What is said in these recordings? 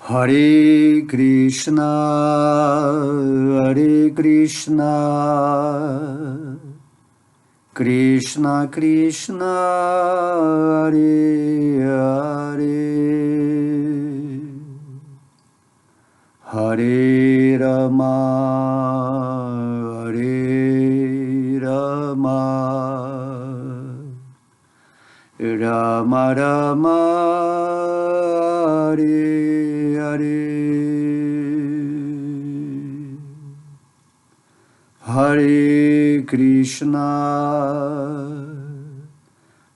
Hare Krishna, Hare Krishna, Krishna Krishna, Hare Hare, Hare Rama, Hare Rama, Rama Rama, Hare Hare, Hare Krishna,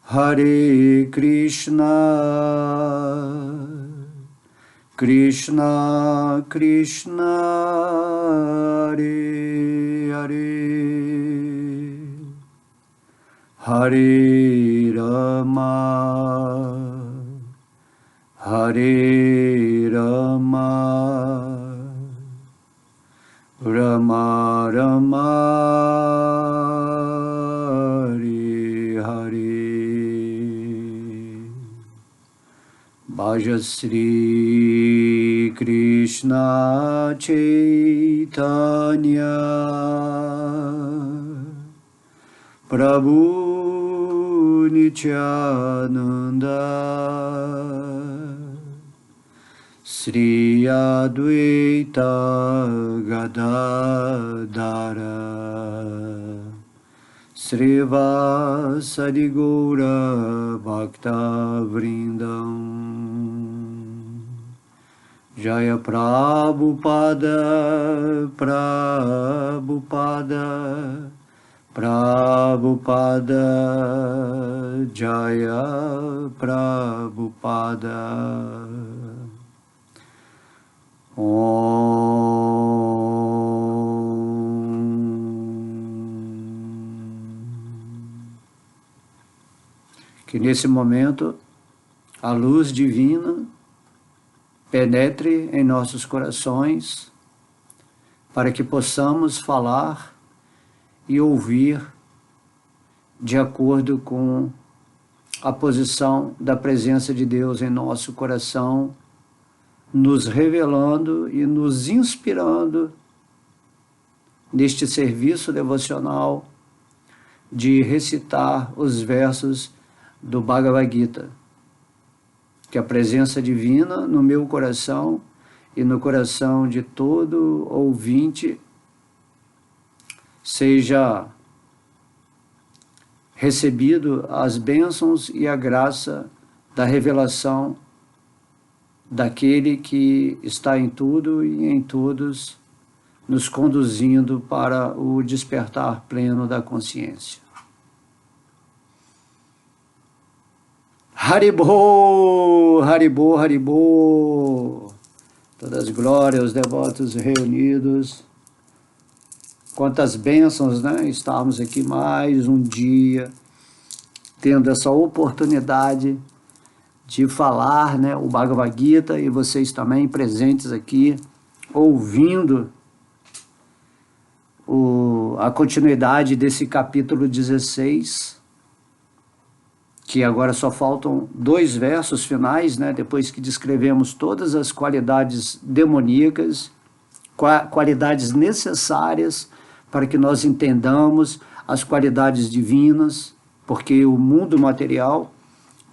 Hare Krishna, Krishna Krishna, Hare Hare, Hare Rama, Hare Rama, Rama Rama, Hare Hare. Bhaja Shri Krishna Chaitanya Prabhu Nityananda Sri Advaita Gadadara Srivasadi Gaura Bhakta Vrindam Jaya Prabhupada Prabhupada Prabhupada Jaya Prabhupada Que nesse momento a luz divina penetre em nossos corações para que possamos falar e ouvir de acordo com a posição da presença de Deus em nosso coração, nos revelando e nos inspirando neste serviço devocional de recitar os versos do Bhagavad Gita. Que a presença divina no meu coração e no coração de todo ouvinte seja recebido as bênçãos e a graça da revelação daquele que está em tudo e em todos, nos conduzindo para o despertar pleno da consciência. Haribô, Haribô, Haribô, todas as glórias, os devotos reunidos, quantas bênçãos, né? Estamos aqui mais um dia, tendo essa oportunidade de falar, né, o Bhagavad Gita, e vocês também presentes aqui, ouvindo a continuidade desse capítulo 16, que agora só faltam 2 versos finais, né, depois que descrevemos todas as qualidades demoníacas, qualidades necessárias para que nós entendamos as qualidades divinas, porque o mundo material,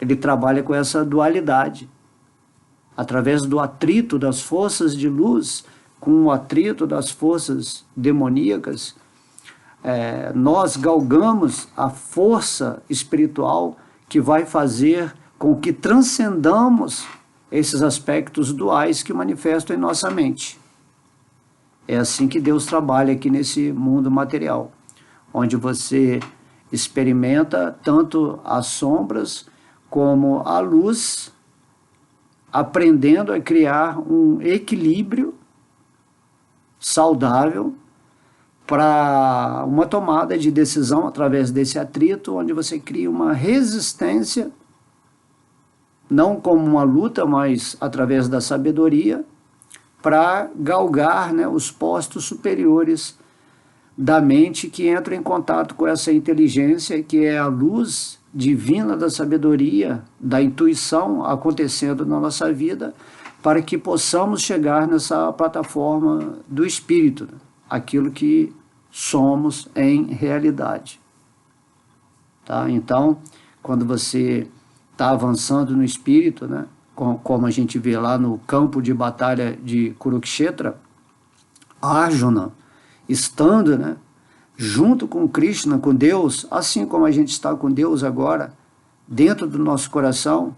ele trabalha com essa dualidade, através do atrito das forças de luz com o atrito das forças demoníacas, nós galgamos a força espiritual que vai fazer com que transcendamos esses aspectos duais que manifestam em nossa mente. É assim que Deus trabalha aqui nesse mundo material, onde você experimenta tanto as sombras como a luz, aprendendo a criar um equilíbrio saudável para uma tomada de decisão através desse atrito, onde você cria uma resistência, não como uma luta, mas através da sabedoria, para galgar, né, os postos superiores da mente que entra em contato com essa inteligência, que é a luz divina da sabedoria, da intuição acontecendo na nossa vida, para que possamos chegar nessa plataforma do Espírito, né? Aquilo que somos em realidade. Tá? Então, quando você está avançando no Espírito, né? Como a gente vê lá no campo de batalha de Kurukshetra, Arjuna, estando, né, junto com Krishna, com Deus, assim como a gente está com Deus agora, dentro do nosso coração,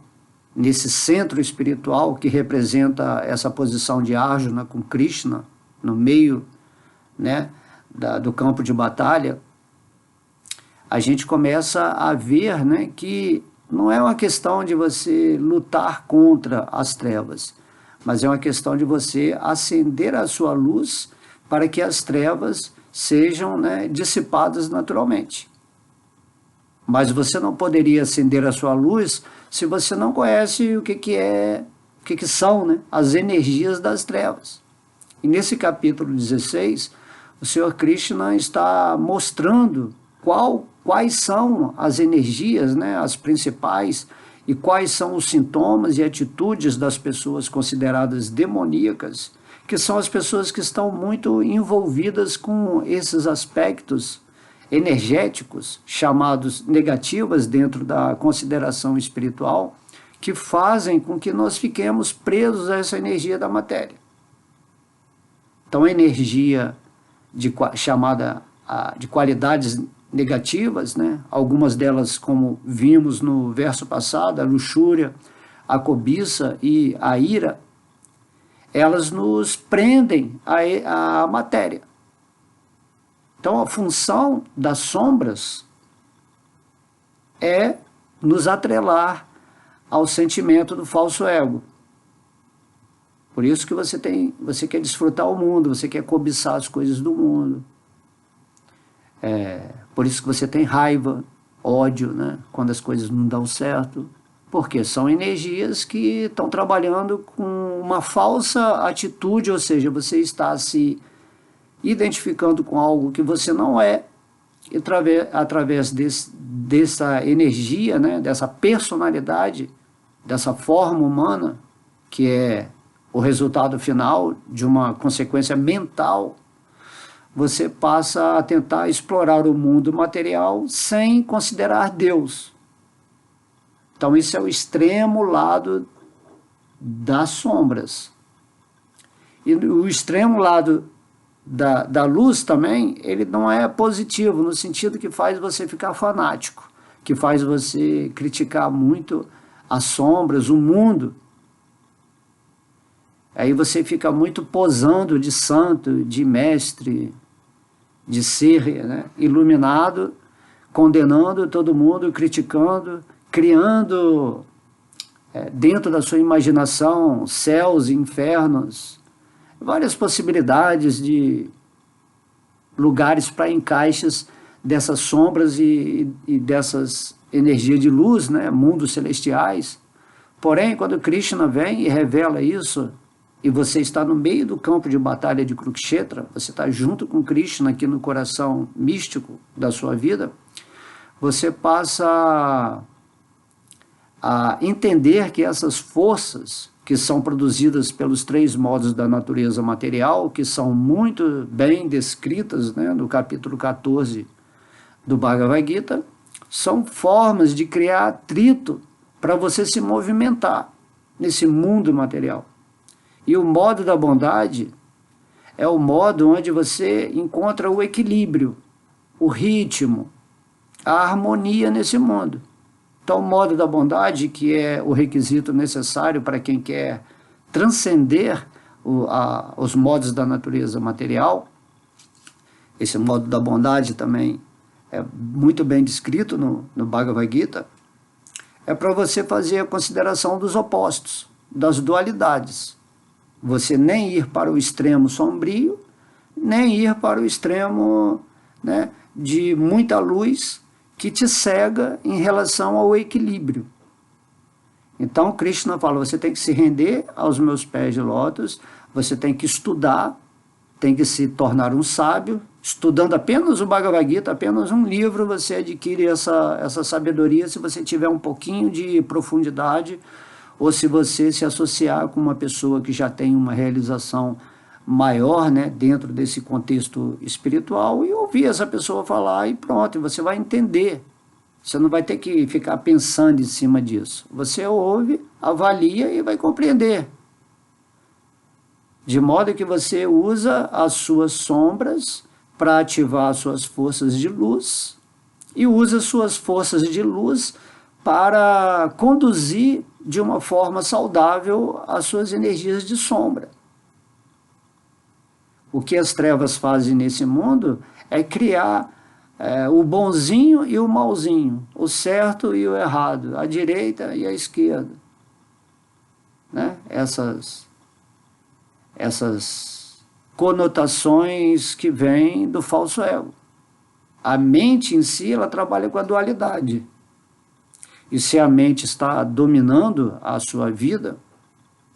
nesse centro espiritual que representa essa posição de Arjuna com Krishna, no meio, né, do campo de batalha, a gente começa a ver, né, que não é uma questão de você lutar contra as trevas, mas é uma questão de você acender a sua luz para que as trevas sejam, né, dissipadas naturalmente. Mas você não poderia acender a sua luz se você não conhece o que são, né, as energias das trevas. E nesse capítulo 16, o Senhor Krishna está mostrando quais são as energias, né, as principais, e quais são os sintomas e atitudes das pessoas consideradas demoníacas, que são as pessoas que estão muito envolvidas com esses aspectos energéticos, chamados negativas dentro da consideração espiritual, que fazem com que nós fiquemos presos a essa energia da matéria. Então, a energia chamada de qualidades negativas, né? Algumas delas, como vimos no verso passado, a luxúria, a cobiça e a ira, elas nos prendem à matéria. Então, a função das sombras é nos atrelar ao sentimento do falso ego. Por isso que você quer desfrutar o mundo, você quer cobiçar as coisas do mundo. Por isso que você tem raiva, ódio, né, quando as coisas não dão certo. Porque são energias que estão trabalhando com uma falsa atitude, ou seja, você está se identificando com algo que você não é, e através dessa energia, né, dessa personalidade, dessa forma humana, que é o resultado final de uma consequência mental, você passa a tentar explorar o mundo material sem considerar Deus. Então, isso é o extremo lado das sombras. E o extremo lado da luz também, ele não é positivo, no sentido que faz você ficar fanático, que faz você criticar muito as sombras, o mundo. Aí você fica muito posando de santo, de mestre, de ser, né, iluminado, condenando todo mundo, criticando, criando dentro da sua imaginação céus e infernos, várias possibilidades de lugares para encaixes dessas sombras e dessas energias de luz, né, mundos celestiais. Porém, quando Krishna vem e revela isso, e você está no meio do campo de batalha de Kurukshetra, você está junto com Krishna aqui no coração místico da sua vida, você passa a entender que essas forças que são produzidas pelos 3 modos da natureza material, que são muito bem descritas, né, no capítulo 14 do Bhagavad Gita, são formas de criar atrito para você se movimentar nesse mundo material. E o modo da bondade é o modo onde você encontra o equilíbrio, o ritmo, a harmonia nesse mundo. Então, o modo da bondade, que é o requisito necessário para quem quer transcender os modos da natureza material, esse modo da bondade também é muito bem descrito no Bhagavad Gita, é para você fazer a consideração dos opostos, das dualidades. Você nem ir para o extremo sombrio, nem ir para o extremo, né, de muita luz que te cega em relação ao equilíbrio. Então, Krishna fala, você tem que se render aos meus pés de lótus, você tem que estudar, tem que se tornar um sábio, estudando apenas o Bhagavad Gita, apenas um livro, você adquire essa sabedoria se você tiver um pouquinho de profundidade, ou se você se associar com uma pessoa que já tem uma realização maior, né, dentro desse contexto espiritual, e ouvir essa pessoa falar e pronto, e você vai entender. Você não vai ter que ficar pensando em cima disso. Você ouve, avalia e vai compreender. De modo que você usa as suas sombras para ativar as suas forças de luz e usa as suas forças de luz para conduzir de uma forma saudável as suas energias de sombra. O que as trevas fazem nesse mundo é criar o bonzinho e o malzinho, o certo e o errado, a direita e a esquerda. Né? Essas conotações que vêm do falso ego. A mente em si, ela trabalha com a dualidade. E se a mente está dominando a sua vida,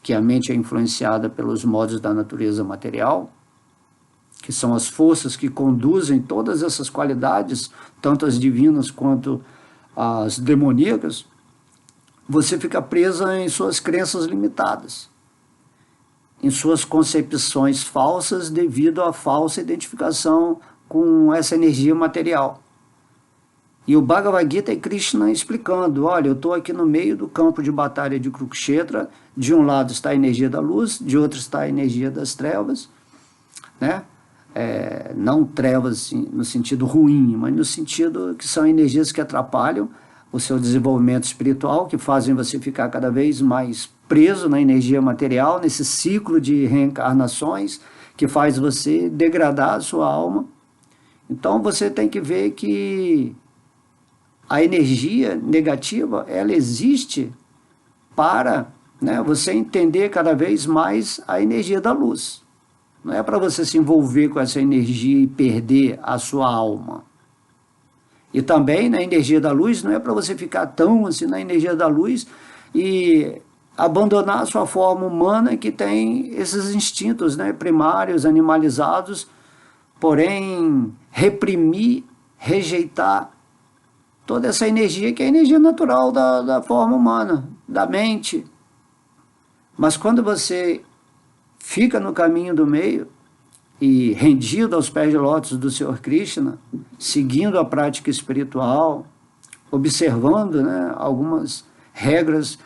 que a mente é influenciada pelos modos da natureza material, que são as forças que conduzem todas essas qualidades, tanto as divinas quanto as demoníacas, você fica presa em suas crenças limitadas, em suas concepções falsas devido à falsa identificação com essa energia material. E o Bhagavad Gita é Krishna explicando, olha, eu estou aqui no meio do campo de batalha de Kurukshetra, de um lado está a energia da luz, de outro está a energia das trevas, né? Não trevas no sentido ruim, mas no sentido que são energias que atrapalham o seu desenvolvimento espiritual, que fazem você ficar cada vez mais preso na energia material, nesse ciclo de reencarnações, que faz você degradar a sua alma. Então você tem que ver que a energia negativa, ela existe para, né, você entender cada vez mais a energia da luz. Não é para você se envolver com essa energia e perder a sua alma. E também na energia da luz, não é para você ficar tão assim na energia da luz e abandonar a sua forma humana que tem esses instintos, né, primários, animalizados, porém reprimir, rejeitar toda essa energia que é a energia natural da forma humana, da mente. Mas quando você fica no caminho do meio e rendido aos pés de lótus do Senhor Krishna, seguindo a prática espiritual, observando, né, algumas regras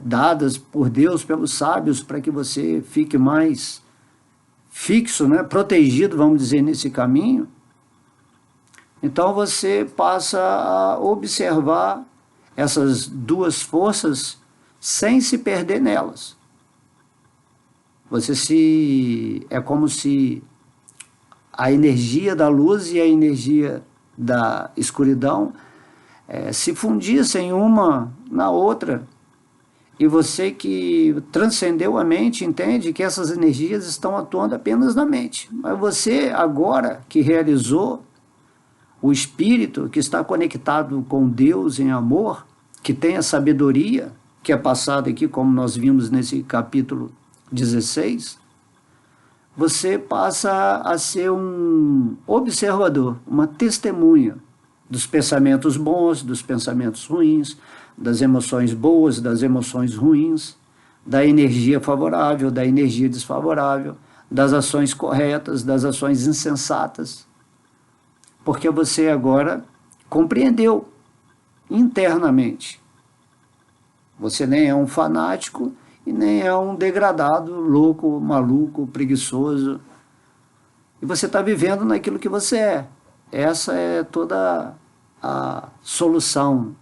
dadas por Deus, pelos sábios, para que você fique mais fixo, né, protegido, vamos dizer, nesse caminho. Então você passa a observar essas duas forças sem se perder nelas. É como se a energia da luz e a energia da escuridão se fundissem uma na outra. E você que transcendeu a mente entende que essas energias estão atuando apenas na mente. Mas você agora que realizou o espírito, que está conectado com Deus em amor, que tem a sabedoria, que é passada aqui, como nós vimos nesse capítulo 16, você passa a ser um observador, uma testemunha dos pensamentos bons, dos pensamentos ruins, das emoções boas, das emoções ruins, da energia favorável, da energia desfavorável, das ações corretas, das ações insensatas. Porque você agora compreendeu internamente. Você nem é um fanático e nem é um degradado, louco, maluco, preguiçoso. E você está vivendo naquilo que você é. Essa é toda a solução.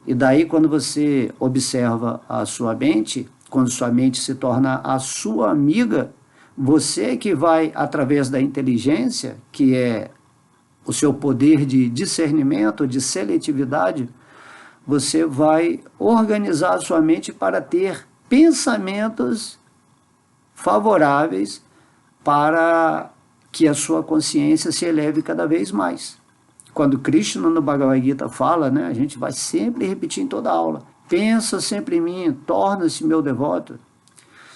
E daí, quando você observa a sua mente, quando sua mente se torna a sua amiga, você que vai, através da inteligência, que é o seu poder de discernimento, de seletividade, você vai organizar a sua mente para ter pensamentos favoráveis para que a sua consciência se eleve cada vez mais. Quando Krishna no Bhagavad Gita fala, né, a gente vai sempre repetir em toda a aula, pensa sempre em mim, torna-se meu devoto.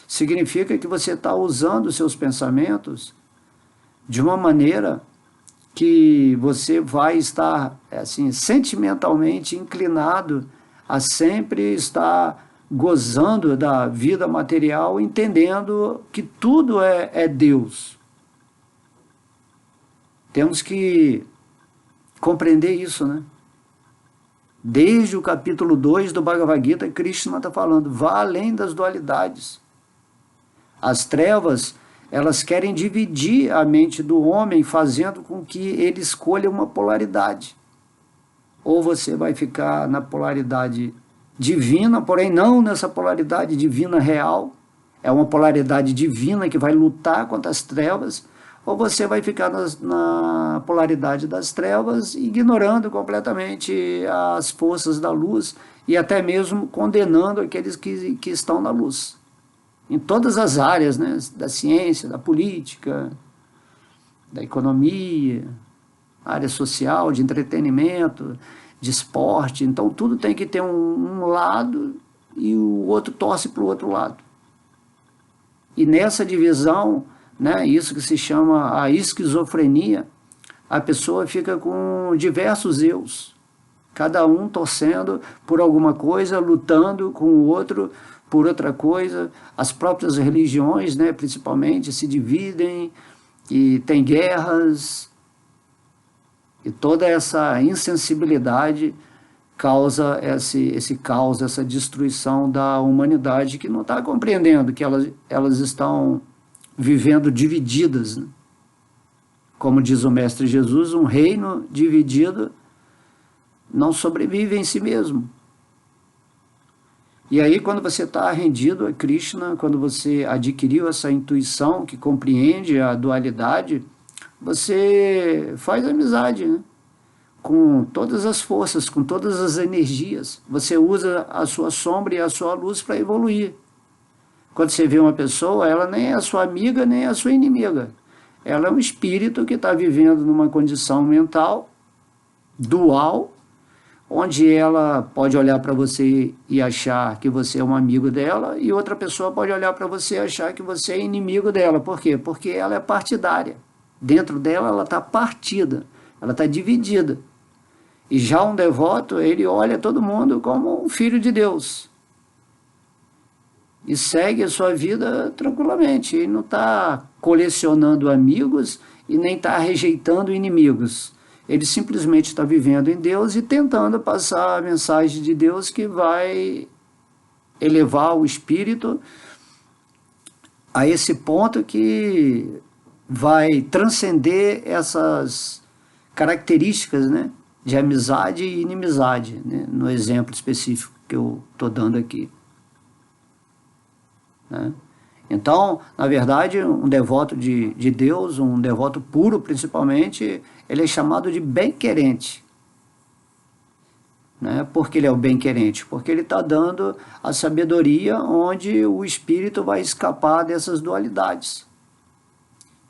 Significa que você está usando os seus pensamentos de uma maneira que você vai estar assim sentimentalmente inclinado a sempre estar gozando da vida material, entendendo que tudo é Deus. Temos que compreender isso, né? Desde o capítulo 2 do Bhagavad Gita, Krishna está falando, vá além das dualidades. As trevas, elas querem dividir a mente do homem, fazendo com que ele escolha uma polaridade. Ou você vai ficar na polaridade divina, porém não nessa polaridade divina real, é uma polaridade divina que vai lutar contra as trevas, ou você vai ficar na polaridade das trevas, ignorando completamente as forças da luz e até mesmo condenando aqueles que estão na luz. Em todas as áreas, né, da ciência, da política, da economia, área social, de entretenimento, de esporte. Então tudo tem que ter um lado e o outro torce para o outro lado. E nessa divisão, né, isso que se chama a esquizofrenia, a pessoa fica com diversos eus, cada um torcendo por alguma coisa, lutando com o outro por outra coisa. As próprias religiões, né, principalmente, se dividem e tem guerras, e toda essa insensibilidade causa esse caos, essa destruição da humanidade, que não está compreendendo que elas estão vivendo divididas, né? Como diz o Mestre Jesus, um reino dividido não sobrevive em si mesmo. E aí, quando você está rendido a Krishna, quando você adquiriu essa intuição que compreende a dualidade, você faz amizade, né, com todas as forças, com todas as energias. Você usa a sua sombra e a sua luz para evoluir. Quando você vê uma pessoa, ela nem é a sua amiga, nem é a sua inimiga. Ela é um espírito que está vivendo numa condição mental dual, onde ela pode olhar para você e achar que você é um amigo dela, e outra pessoa pode olhar para você e achar que você é inimigo dela. Por quê? Porque ela é partidária. Dentro dela, ela está partida, ela está dividida. E já um devoto, ele olha todo mundo como um filho de Deus. E segue a sua vida tranquilamente. Ele não está colecionando amigos e nem está rejeitando inimigos. Ele simplesmente está vivendo em Deus e tentando passar a mensagem de Deus, que vai elevar o espírito a esse ponto que vai transcender essas características, né, de amizade e inimizade, né, no exemplo específico que eu estou dando aqui. Né? Então, na verdade, um devoto de Deus, um devoto puro principalmente, ele é chamado de bem-querente. Né? Por que ele é o bem-querente? Porque ele está dando a sabedoria onde o espírito vai escapar dessas dualidades.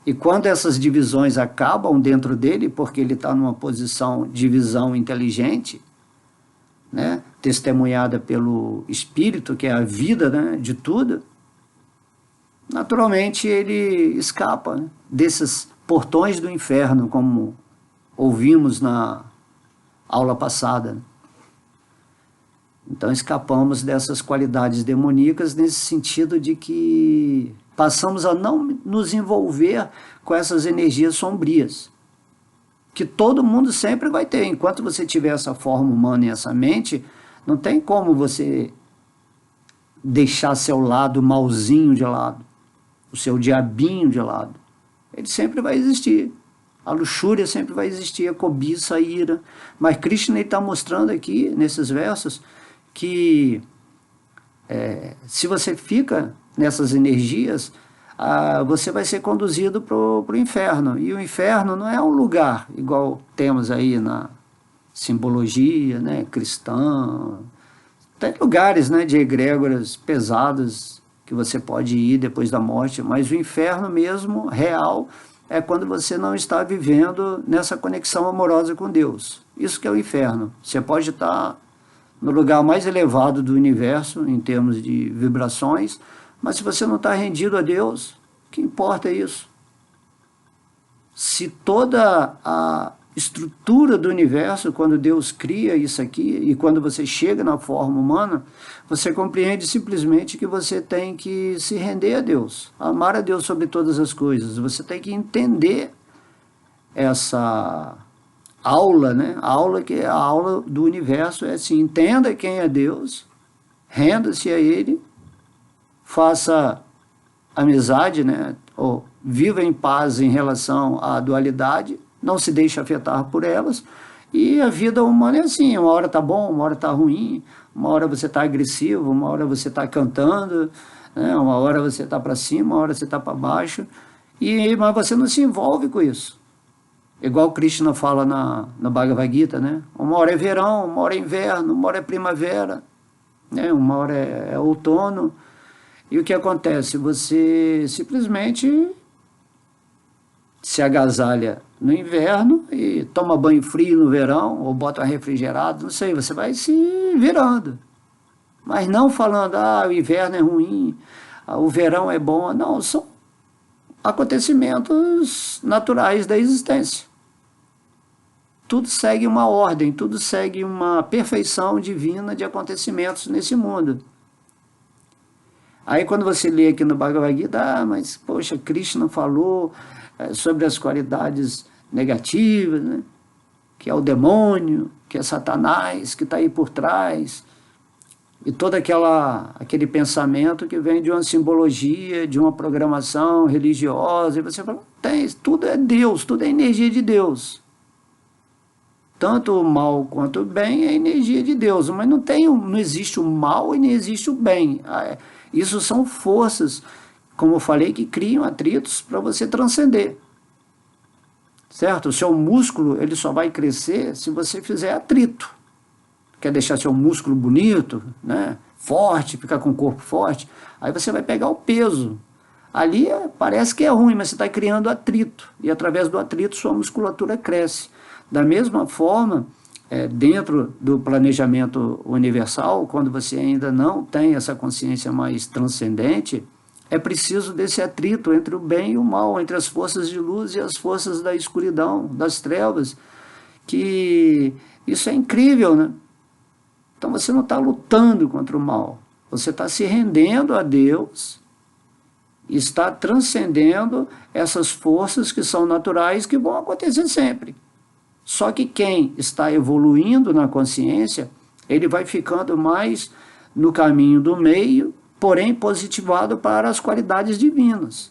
E quando essas divisões acabam dentro dele, porque ele está numa posição de visão inteligente, né, testemunhada pelo espírito, que é a vida, né, de tudo, naturalmente ele escapa, né, desses portões do inferno, como ouvimos na aula passada. Então escapamos dessas qualidades demoníacas, nesse sentido de que passamos a não nos envolver com essas energias sombrias, que todo mundo sempre vai ter. Enquanto você tiver essa forma humana e essa mente, não tem como você deixar seu lado malzinho de lado, o seu diabinho de lado. Ele sempre vai existir. A luxúria sempre vai existir, a cobiça, a ira. Mas Krishna está mostrando aqui, nesses versos, que se você fica nessas energias, você vai ser conduzido para o inferno. E o inferno não é um lugar, igual temos aí na simbologia, né, cristã. Tem lugares, né, de egrégoras pesadas que você pode ir depois da morte, mas o inferno mesmo, real, é quando você não está vivendo nessa conexão amorosa com Deus. Isso que é o inferno. Você pode estar no lugar mais elevado do universo, em termos de vibrações, mas se você não está rendido a Deus, o que importa é isso? se toda a estrutura do universo, quando Deus cria isso aqui, e quando você chega na forma humana, você compreende simplesmente que você tem que se render a Deus, amar a Deus sobre todas as coisas. Você tem que entender essa aula, né? A aula que é a aula do universo, é assim: entenda quem é Deus, renda-se a Ele, faça amizade, né? Ou viva em paz em relação à dualidade, não se deixe afetar por elas. E a vida humana é assim: uma hora está bom, uma hora está ruim, uma hora você está agressivo, uma hora você está cantando, né? Uma hora você está para cima, uma hora você está para baixo, mas você não se envolve com isso. Igual Krishna fala na Bhagavad Gita, né? Uma hora é verão, uma hora é inverno, uma hora é primavera, né? Uma hora é outono. E o que acontece? Você simplesmente se agasalha no inverno e toma banho frio no verão, ou bota refrigerado, não sei, você vai se virando. Mas não falando, o inverno é ruim, o verão é bom. Não, são acontecimentos naturais da existência. Tudo segue uma ordem, tudo segue uma perfeição divina de acontecimentos nesse mundo. Aí quando você lê aqui no Bhagavad Gita, mas poxa, Krishna falou sobre as qualidades negativas, né? Que é o demônio, que é Satanás, que está aí por trás, e todo aquele pensamento que vem de uma simbologia, de uma programação religiosa, e você fala, tem, tudo é Deus, tudo é energia de Deus. Tanto o mal quanto o bem é energia de Deus, mas não existe o mal e nem existe o bem. Isso são forças, como eu falei, que criam atritos para você transcender. Certo? O seu músculo ele só vai crescer se você fizer atrito. Quer deixar seu músculo bonito, né? Forte, ficar com o corpo forte, aí você vai pegar o peso. Ali parece que é ruim, mas você está criando atrito, e através do atrito sua musculatura cresce. Da mesma forma, dentro do planejamento universal, quando você ainda não tem essa consciência mais transcendente, é preciso desse atrito entre o bem e o mal, entre as forças de luz e as forças da escuridão, das trevas, que isso é incrível, né? Então você não está lutando contra o mal, você está se rendendo a Deus, está transcendendo essas forças que são naturais, que vão acontecer sempre. Só que quem está evoluindo na consciência, ele vai ficando mais no caminho do meio, porém positivado para as qualidades divinas,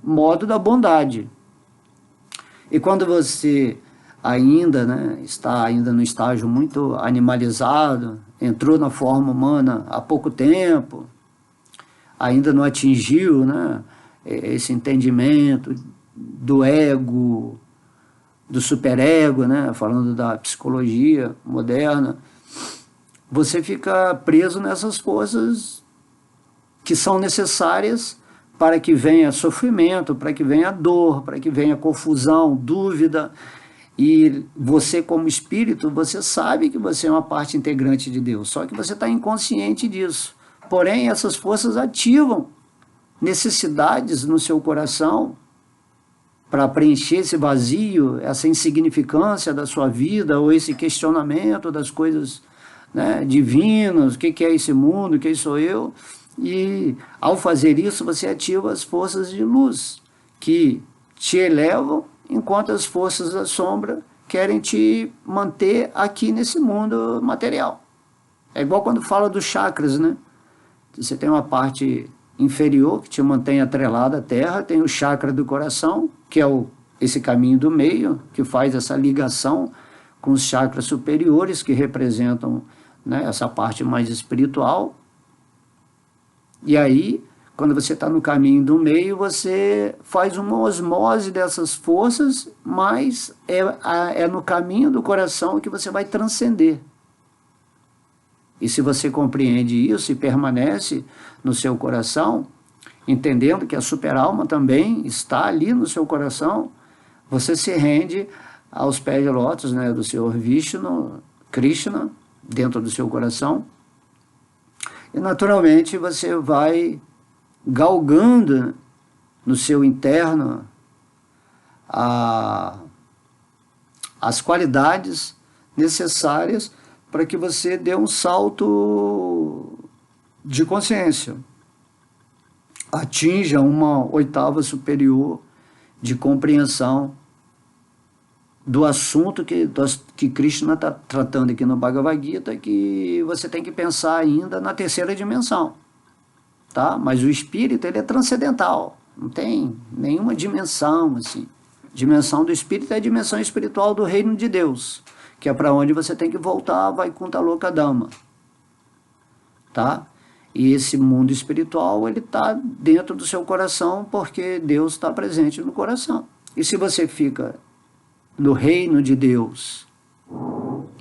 modo da bondade. E quando você ainda, né, está ainda no estágio muito animalizado, entrou na forma humana há pouco tempo, ainda não atingiu, né, esse entendimento do ego, do superego, né, falando da psicologia moderna, você fica preso nessas forças que são necessárias para que venha sofrimento, para que venha dor, para que venha confusão, dúvida. E você, como espírito, você sabe que você é uma parte integrante de Deus, só que você está inconsciente disso. Porém, essas forças ativam necessidades no seu coração para preencher esse vazio, essa insignificância da sua vida, ou esse questionamento das coisas, né, divinas, o que é esse mundo, quem sou eu. E ao fazer isso, você ativa as forças de luz, que te elevam, enquanto as forças da sombra querem te manter aqui nesse mundo material. É igual quando fala dos chakras, né? Você tem uma parte inferior que te mantém atrelada à terra, tem o chakra do coração, que é esse caminho do meio, que faz essa ligação com os chakras superiores, que representam, né, essa parte mais espiritual. E aí, quando você está no caminho do meio, você faz uma osmose dessas forças, mas é no caminho do coração que você vai transcender. E se você compreende isso e permanece no seu coração, entendendo que a superalma também está ali no seu coração, você se rende aos pés de lótus, né, do Senhor Vishnu, Krishna, dentro do seu coração. E naturalmente você vai galgando no seu interno as qualidades necessárias para que você dê um salto de consciência, atinja uma oitava superior de compreensão do assunto que Krishna está tratando aqui no Bhagavad Gita, que você tem que pensar ainda na terceira dimensão, tá? Mas o espírito, ele é transcendental, não tem nenhuma dimensão assim. Dimensão do espírito é a dimensão espiritual do reino de Deus, que é para onde você tem que voltar, Vaikuntha Loka Dhamma, tá? E esse mundo espiritual, ele está dentro do seu coração, porque Deus está presente no coração. E se você fica no reino de Deus,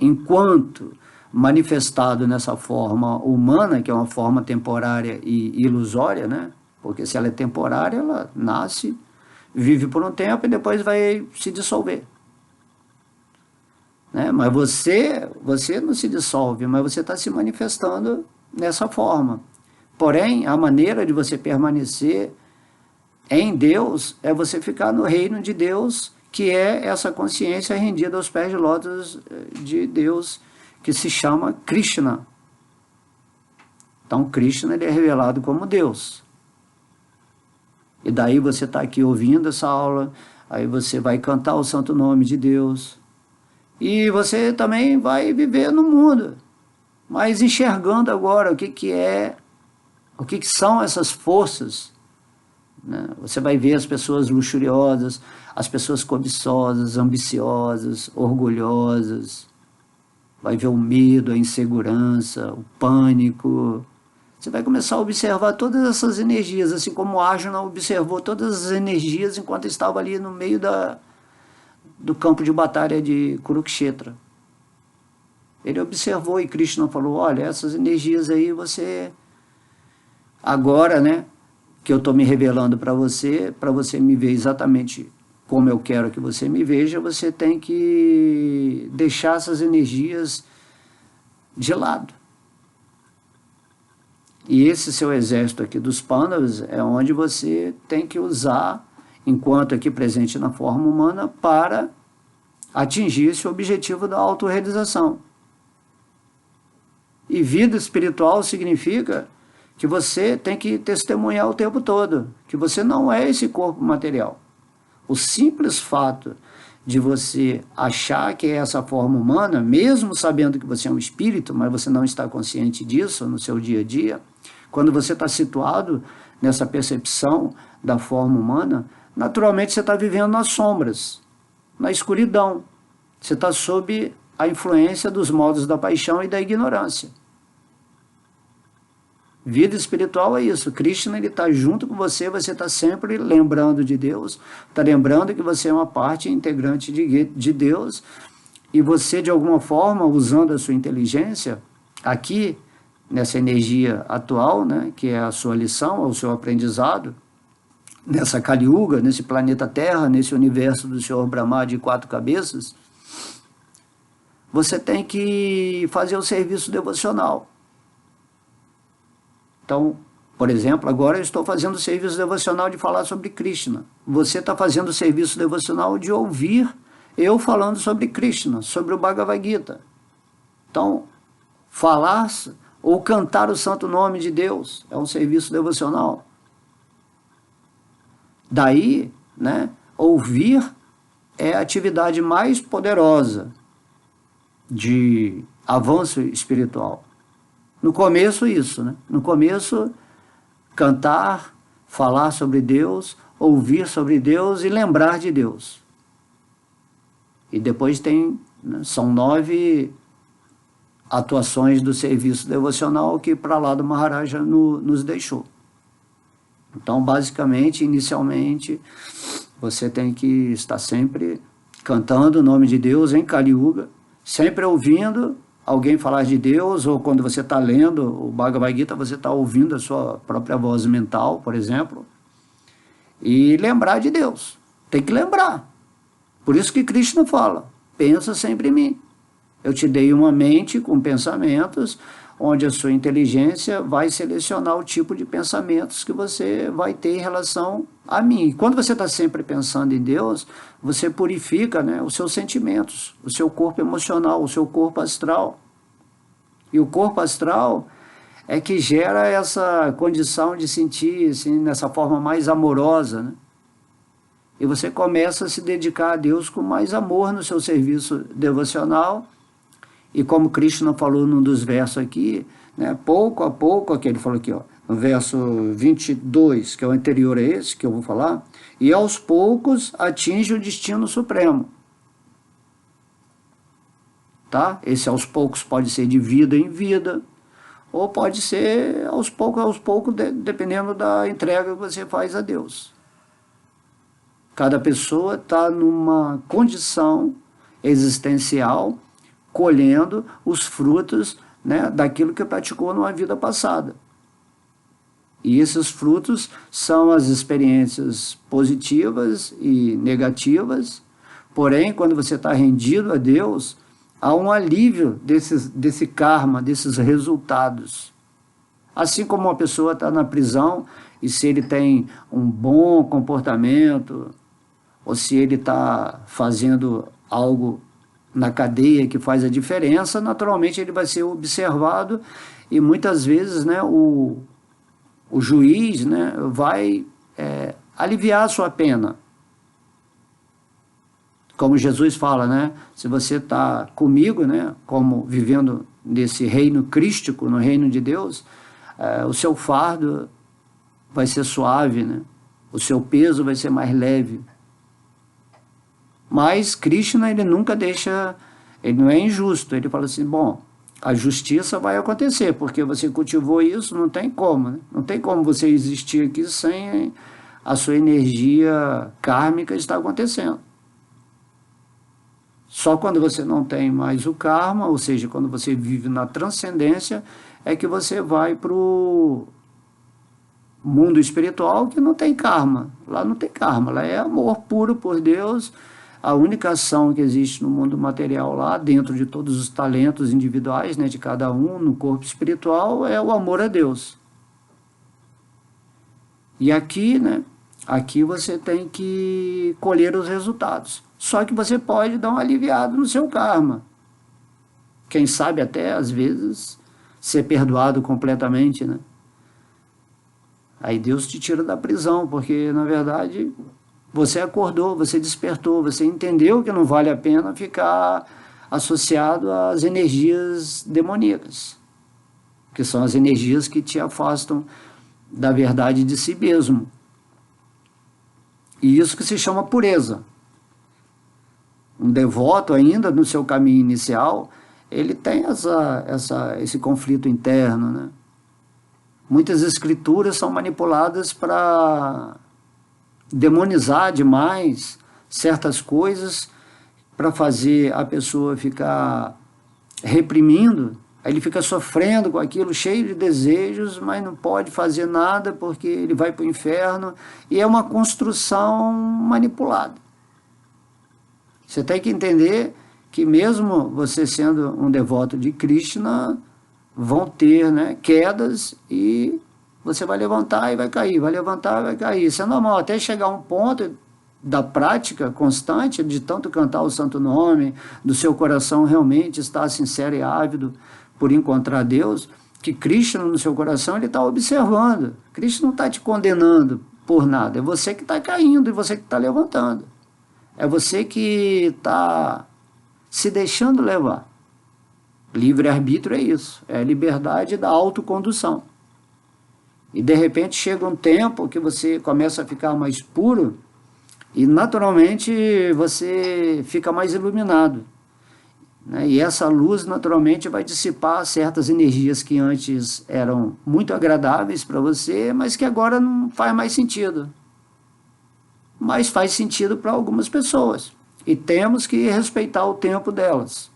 enquanto manifestado nessa forma humana, que é uma forma temporária e ilusória, né? Porque se ela é temporária, ela nasce, vive por um tempo e depois vai se dissolver. Né? Mas você não se dissolve, mas você está se manifestando nessa forma. Porém, a maneira de você permanecer em Deus é você ficar no reino de Deus, que é essa consciência rendida aos pés de lótus de Deus, que se chama Krishna. Então, Krishna, ele é revelado como Deus. E daí você está aqui ouvindo essa aula, aí você vai cantar o santo nome de Deus, e você também vai viver no mundo, mas enxergando agora o que são essas forças, né? Você vai ver as pessoas luxuriosas, as pessoas cobiçosas, ambiciosas, orgulhosas, vai ver o medo, a insegurança, o pânico. Você vai começar a observar todas essas energias, assim como Arjuna observou todas as energias enquanto estava ali no meio do campo de batalha de Kurukshetra. Ele observou e Krishna falou, olha, essas energias aí você, agora, né, que eu estou me revelando para você me ver exatamente como eu quero que você me veja, você tem que deixar essas energias de lado. E esse seu exército aqui dos Pandavas é onde você tem que usar, enquanto aqui presente na forma humana, para atingir esse objetivo da autorrealização. E vida espiritual significa que você tem que testemunhar o tempo todo, que você não é esse corpo material. O simples fato de você achar que é essa forma humana, mesmo sabendo que você é um espírito, mas você não está consciente disso no seu dia a dia, quando você está situado nessa percepção da forma humana, naturalmente você está vivendo nas sombras, na escuridão. Você está sob a influência dos modos da paixão e da ignorância. Vida espiritual é isso. Krishna, ele está junto com você, você está sempre lembrando de Deus, está lembrando que você é uma parte integrante de Deus, e você, de alguma forma, usando a sua inteligência, aqui, nessa energia atual, né, que é a sua lição, o seu aprendizado, nessa Kali Yuga, nesse planeta Terra, nesse universo do Senhor Brahma de 4 cabeças, você tem que fazer o serviço devocional. Então, por exemplo, agora eu estou fazendo o serviço devocional de falar sobre Krishna. Você está fazendo o serviço devocional de ouvir eu falando sobre Krishna, sobre o Bhagavad Gita. Então, falar ou cantar o santo nome de Deus é um serviço devocional. Daí, né, ouvir é a atividade mais poderosa de avanço espiritual. No começo, isso, né? No começo, cantar, falar sobre Deus, ouvir sobre Deus e lembrar de Deus. E depois tem, né, são 9 atuações do serviço devocional que Prahlada Maharaja nos deixou. Então, basicamente, inicialmente, você tem que estar sempre cantando o nome de Deus em Kali Yuga, sempre ouvindo alguém falar de Deus, ou quando você está lendo o Bhagavad Gita, você está ouvindo a sua própria voz mental, por exemplo, e lembrar de Deus. Tem que lembrar. Por isso que Krishna fala, pensa sempre em mim. Eu te dei uma mente com pensamentos, onde a sua inteligência vai selecionar o tipo de pensamentos que você vai ter em relação a mim. E quando você está sempre pensando em Deus, você purifica, né, os seus sentimentos, o seu corpo emocional, o seu corpo astral. E o corpo astral é que gera essa condição de sentir assim, dessa forma mais amorosa, né? E você começa a se dedicar a Deus com mais amor no seu serviço devocional. E como Krishna falou num dos versos aqui, né, pouco a pouco, que ele falou aqui, ó, no verso 22, que é o anterior a esse, que eu vou falar, e aos poucos atinge o destino supremo. Tá? Esse aos poucos pode ser de vida em vida, ou pode ser aos poucos, dependendo da entrega que você faz a Deus. Cada pessoa está numa condição existencial, colhendo os frutos, né, daquilo que praticou numa vida passada. E esses frutos são as experiências positivas e negativas, porém, quando você está rendido a Deus, há um alívio desse karma, desses resultados. Assim como uma pessoa está na prisão e se ele tem um bom comportamento, ou se ele está fazendo algo na cadeia que faz a diferença, naturalmente ele vai ser observado e muitas vezes, né, o juiz, né, vai aliviar a sua pena. Como Jesus fala, né, se você está comigo, né, como vivendo nesse reino crístico, no reino de Deus, o seu fardo vai ser suave, né, o seu peso vai ser mais leve. Mas Krishna, ele nunca deixa, ele não é injusto, ele fala assim, bom, a justiça vai acontecer, porque você cultivou isso, não tem como, né? Não tem como você existir aqui sem a sua energia kármica estar acontecendo. Só quando você não tem mais o karma, ou seja, quando você vive na transcendência, é que você vai para o mundo espiritual que não tem karma. Lá não tem karma, lá é amor puro por Deus. A única ação que existe no mundo material lá, dentro de todos os talentos individuais, né, de cada um, no corpo espiritual, é o amor a Deus. E aqui, né, aqui você tem que colher os resultados. Só que você pode dar um aliviado no seu karma. Quem sabe até, às vezes, ser perdoado completamente, né? Aí Deus te tira da prisão, porque, na verdade, você acordou, você despertou, você entendeu que não vale a pena ficar associado às energias demoníacas, que são as energias que te afastam da verdade de si mesmo. E isso que se chama pureza. Um devoto ainda no seu caminho inicial, ele tem esse conflito interno, né? Muitas escrituras são manipuladas para demonizar demais certas coisas, para fazer a pessoa ficar reprimindo, aí ele fica sofrendo com aquilo, cheio de desejos, mas não pode fazer nada porque ele vai para o inferno, e é uma construção manipulada. Você tem que entender que mesmo você sendo um devoto de Krishna, vão ter, né, quedas e você vai levantar e vai cair, vai levantar e vai cair. Isso é normal, até chegar a um ponto da prática constante, de tanto cantar o santo nome, do seu coração realmente estar sincero e ávido por encontrar Deus, que Krishna no seu coração ele está observando. Krishna não está te condenando por nada, é você que está caindo e você que está levantando. É você que está se deixando levar. Livre-arbítrio é isso, é a liberdade da autocondução. E de repente chega um tempo que você começa a ficar mais puro e naturalmente você fica mais iluminado, né? E essa luz naturalmente vai dissipar certas energias que antes eram muito agradáveis para você, mas que agora não faz mais sentido. Mas faz sentido para algumas pessoas. E temos que respeitar o tempo delas.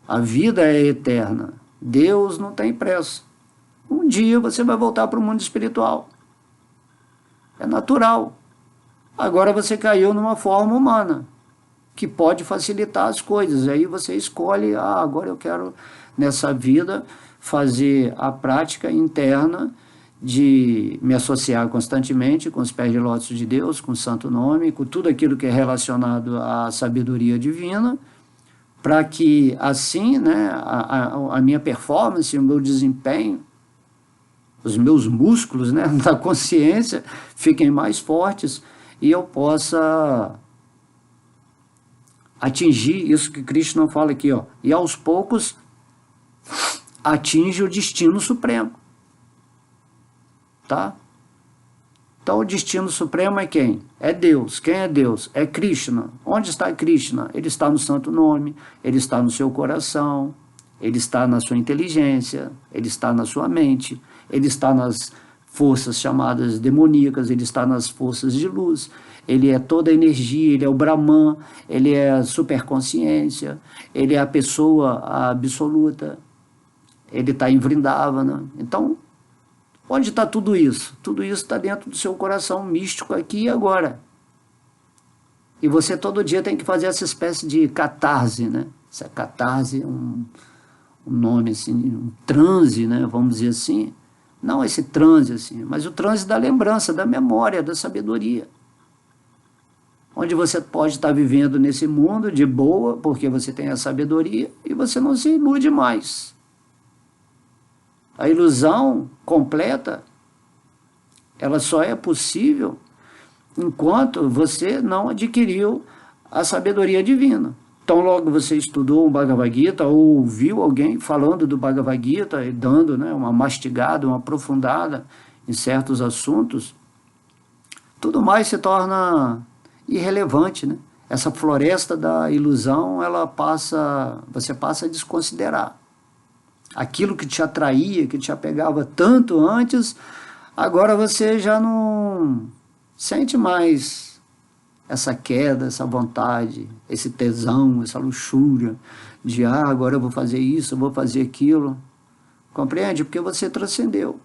A vida é eterna. Deus não tem pressa. Um dia você vai voltar para o mundo espiritual. É natural. Agora você caiu numa forma humana, que pode facilitar as coisas. Aí você escolhe, agora eu quero nessa vida, fazer a prática interna de me associar constantemente com os pés de lótus de Deus, com o santo nome, com tudo aquilo que é relacionado à sabedoria divina, para que assim, né, a minha performance, o meu desempenho, os meus músculos, né, da consciência fiquem mais fortes e eu possa atingir isso que Cristo não fala aqui, ó, e aos poucos atinge o destino supremo, tá? Então o destino supremo é quem? É Deus. Quem é Deus? É Krishna. Onde está Krishna? Ele está no santo nome, ele está no seu coração, ele está na sua inteligência, ele está na sua mente, ele está nas forças chamadas demoníacas, ele está nas forças de luz, ele é toda a energia, ele é o Brahman, ele é a superconsciência, ele é a pessoa absoluta, ele está em Vrindavana. Então, onde está tudo isso? Tudo isso está dentro do seu coração místico aqui e agora. E você todo dia tem que fazer essa espécie de catarse, né? Essa catarse é um nome assim, um transe, né? Vamos dizer assim. Não esse transe assim, mas o transe da lembrança, da memória, da sabedoria. Onde você pode estar vivendo nesse mundo de boa, porque você tem a sabedoria e você não se ilude mais. A ilusão completa, ela só é possível enquanto você não adquiriu a sabedoria divina. Então, logo você estudou um Bhagavad Gita ou ouviu alguém falando do Bhagavad Gita e dando, né, uma mastigada, uma aprofundada em certos assuntos, tudo mais se torna irrelevante, né? Essa floresta da ilusão, você passa a desconsiderar. Aquilo que te atraía, que te apegava tanto antes, agora você já não sente mais essa queda, essa vontade, esse tesão, essa luxúria de, agora eu vou fazer isso, eu vou fazer aquilo. Compreende? Porque você transcendeu.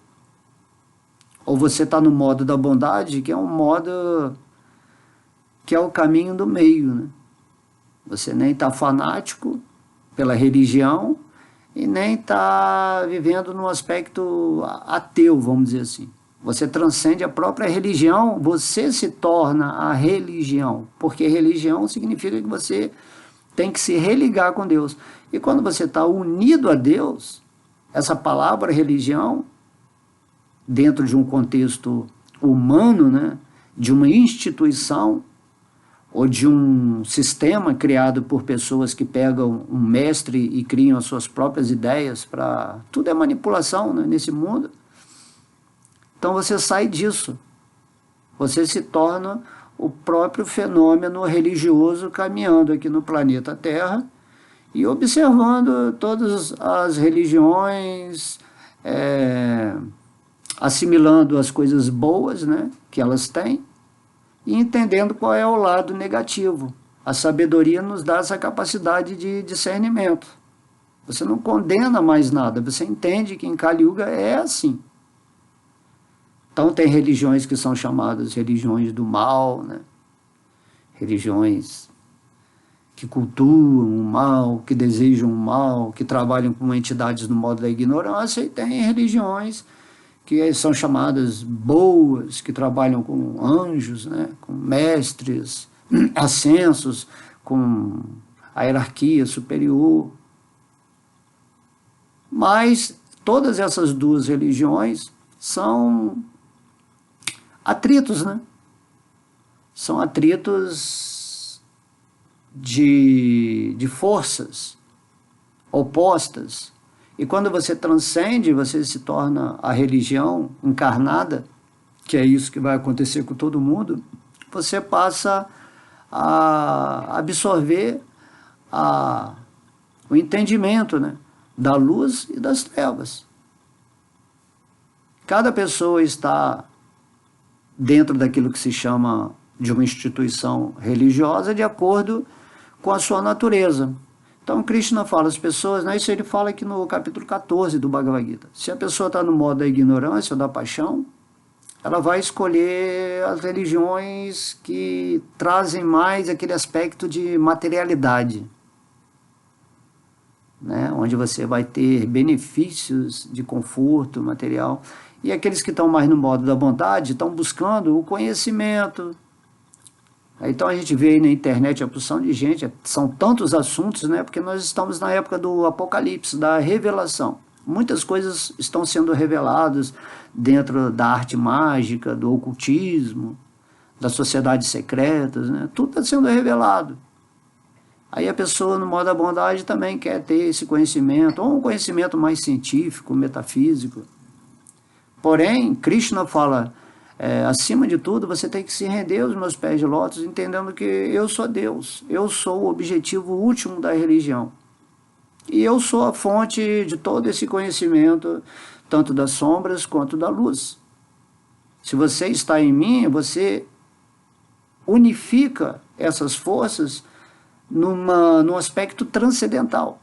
Ou você está no modo da bondade, que é um modo que é o caminho do meio, né? Você nem está fanático pela religião, e nem está vivendo num aspecto ateu, vamos dizer assim. Você transcende a própria religião, você se torna a religião, porque religião significa que você tem que se religar com Deus. E quando você está unido a Deus, essa palavra religião, dentro de um contexto humano, né, de uma instituição, ou de um sistema criado por pessoas que pegam um mestre e criam as suas próprias ideias para... Tudo é manipulação, né, nesse mundo. Então você sai disso. Você se torna o próprio fenômeno religioso caminhando aqui no planeta Terra e observando todas as religiões, assimilando as coisas boas, né, que elas têm, e entendendo qual é o lado negativo. A sabedoria nos dá essa capacidade de discernimento. Você não condena mais nada, você entende que em Kali Yuga é assim. Então tem religiões que são chamadas religiões do mal, né? Religiões que cultuam o mal, que desejam o mal, que trabalham com entidades no modo da ignorância, e tem religiões que são chamadas boas, que trabalham com anjos, né, com mestres, ascensos, com a hierarquia superior. Mas todas essas duas religiões são atritos, né? São atritos de forças opostas. E quando você transcende, você se torna a religião encarnada, que é isso que vai acontecer com todo mundo, você passa a absorver o entendimento, né, da luz e das trevas. Cada pessoa está dentro daquilo que se chama de uma instituição religiosa de acordo com a sua natureza. Então, Krishna fala às pessoas, né, isso ele fala aqui no capítulo 14 do Bhagavad Gita. Se a pessoa está no modo da ignorância ou da paixão, ela vai escolher as religiões que trazem mais aquele aspecto de materialidade. né? Onde você vai ter benefícios de conforto material. E aqueles que estão mais no modo da bondade estão buscando o conhecimento. Então a gente vê aí na internet a porção de gente, são tantos assuntos, né? Porque nós estamos na época do Apocalipse, da revelação. Muitas coisas estão sendo reveladas dentro da arte mágica, do ocultismo, das sociedades secretas, né? Tudo está sendo revelado. Aí a pessoa no modo da bondade também quer ter esse conhecimento, ou um conhecimento mais científico, metafísico. Porém, Krishna fala, acima de tudo, você tem que se render aos meus pés de lótus, entendendo que eu sou Deus, eu sou o objetivo último da religião. E eu sou a fonte de todo esse conhecimento, tanto das sombras quanto da luz. Se você está em mim, você unifica essas forças num aspecto transcendental.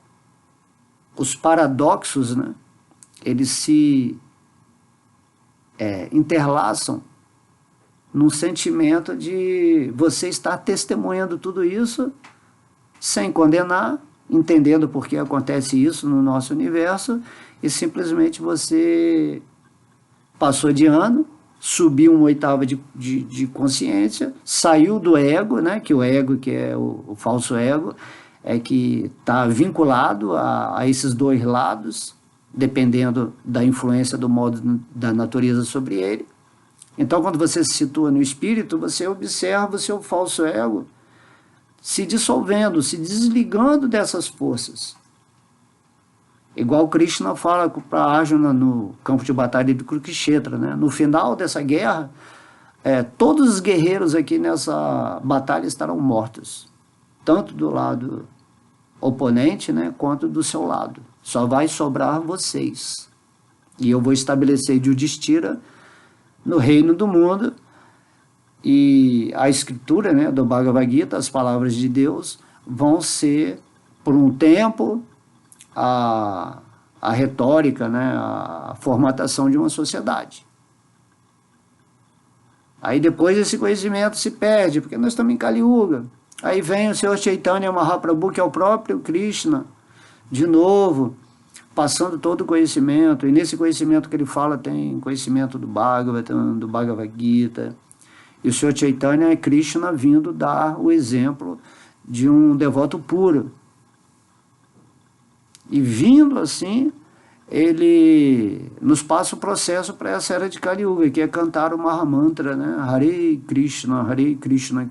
Os paradoxos, né, eles se interlaçam num sentimento de você estar testemunhando tudo isso sem condenar, entendendo por que acontece isso no nosso universo, e simplesmente você passou de ano, subiu uma oitava de consciência, saiu do ego, né, que o ego, que é o falso ego, é que está vinculado a esses dois lados, dependendo da influência do modo da natureza sobre ele. Então, quando você se situa no espírito, você observa o seu falso ego se dissolvendo, se desligando dessas forças. Igual Krishna fala para Arjuna no campo de batalha de Kurukshetra, né? No final dessa guerra, todos os guerreiros aqui nessa batalha estarão mortos, tanto do lado oponente, né, quanto do seu lado. Só vai sobrar vocês. E eu vou estabelecer Yudhishthira no reino do mundo. E a escritura, né, do Bhagavad Gita, as palavras de Deus, vão ser, por um tempo, a retórica, né, a formatação de uma sociedade. Aí depois esse conhecimento se perde, porque nós estamos em Kali Yuga. Aí vem o Senhor Chaitanya Mahaprabhu, que é o próprio Krishna, de novo, passando todo o conhecimento. E nesse conhecimento que ele fala tem conhecimento do Bhagavatam, do Bhagavad Gita. E o Senhor Chaitanya é Krishna vindo dar o exemplo de um devoto puro. E vindo assim, ele nos passa o processo para essa era de Kali Yuga, que é cantar o Mahamantra, né? Hare Krishna, Krishna